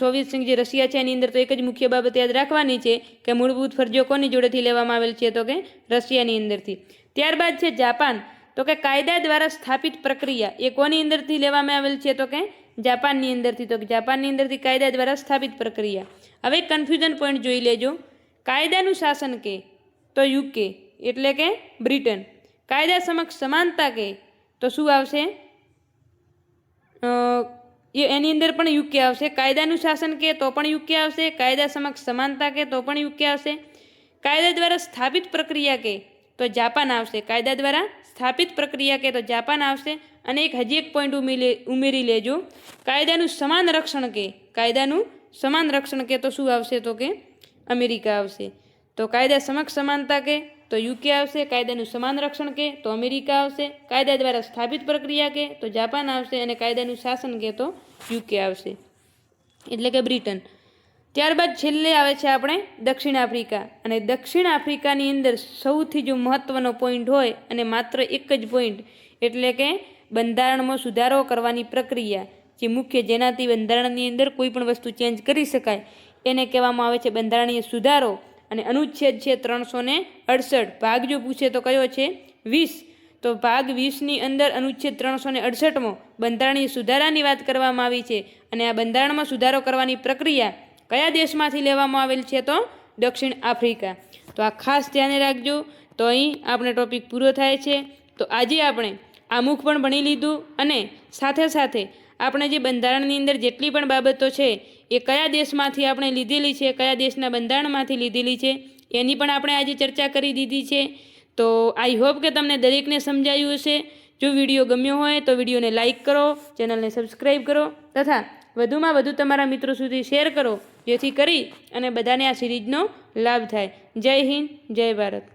સોવિયત સંઘ જે રશિયા છે એની અંદર તો એક જ મુખ્ય બાબત યાદ રાખવાની છે કે મૂળભૂત ફરજો કોની જોડેથી લેવામાં આવેલ છે? તો કે રશિયાની અંદરથી. ત્યારબાદ છે જાપાન. તો કે કાયદા દ્વારા સ્થાપિત પ્રક્રિયા એ કોની અંદરથી લેવામાં આવેલ છે? તો કે જાપાનની અંદરથી. તો જાપાનની અંદરથી કાયદા દ્વારા સ્થાપિત પ્રક્રિયા. હવે કન્ફ્યુઝન પોઈન્ટ જોઈ લેજો. કાયદાનું શાસન કે? તો યુકે એટલે કે બ્રિટન. કાયદા સમક્ષ સમાનતા કે? તો શું આવશે? એની અંદર પણ યુકે આવશે. કાયદાનું શાસન કે? તો પણ યુકે આવશે. કાયદા સમક્ષ સમાનતા કે? તો પણ યુકે આવશે. કાયદા દ્વારા સ્થાપિત પ્રક્રિયા કે? તો જાપાન આવશે. કાયદા દ્વારા સ્થાપિત પ્રક્રિયા કે? તો જાપાન આવશે. અને હજી એક પોઈન્ટ ઉમેરી લેજો. કાયદાનું સમાન રક્ષણ કે? કાયદાનું સમાન રક્ષણ કે? તો શું આવશે? તો કે અમેરિકા આવશે. તો કાયદા સમક્ષ સમાનતા કે? તો યુકે આવશે. કાયદાનું સમાન રક્ષણ કે? તો અમેરિકા આવશે. કાયદા દ્વારા સ્થાપિત પ્રક્રિયા કે? તો જાપાન આવશે. અને કાયદાનું શાસન કે? તો યુકે આવશે એટલે કે બ્રિટન. ત્યારબાદ છેલ્લે આવે છે આપણે દક્ષિણ આફ્રિકા. અને દક્ષિણ આફ્રિકાની અંદર સૌથી જો મહત્ત્વનો પોઈન્ટ હોય અને માત્ર એક જ પોઈન્ટ એટલે કે બંધારણમાં સુધારો કરવાની પ્રક્રિયા, જે મુખ્ય જેનાથી બંધારણની અંદર કોઈ પણ વસ્તુ ચેન્જ કરી શકાય એને કહેવામાં આવે છે બંધારણીય સુધારો. અને અનુચ્છેદ છે 368. ભાગ જો પૂછે તો કયો છે? 20. તો ભાગ 20ની અંદર અનુચ્છેદ 368માં બંધારણીય સુધારાની વાત કરવામાં આવી છે. અને આ બંધારણમાં સુધારો કરવાની પ્રક્રિયા કયા દેશમાંથી લેવામાં આવેલ છે? તો દક્ષિણ આફ્રિકા. તો આ ખાસ ધ્યાને રાખજો. તો અહીં આપણે ટોપિક પૂરો થાય છે. તો આજે આપણે આમુખ પણ ભણી લીધું અને સાથે સાથે આપણે જે બંધારણની અંદર જેટલી પણ બાબતો છે એ કયા દેશમાંથી આપણે લીધેલી છે, કયા દેશના બંધારણમાંથી લીધેલી છે એની પણ આપણે આજે ચર્ચા કરી દીધી છે. તો આઈ હોપ કે તમને દરેકને સમજાયું હશે. જો વિડીયો ગમ્યો હોય તો વિડીયોને લાઇક કરો, ચેનલને સબસ્ક્રાઈબ કરો તથા વધુમાં વધુ તમારા મિત્રો સુધી શેર કરો, જેથી કરી અને બધાને આ સિરીઝનો લાભ થાય. જય હિન્દ, જય ભારત.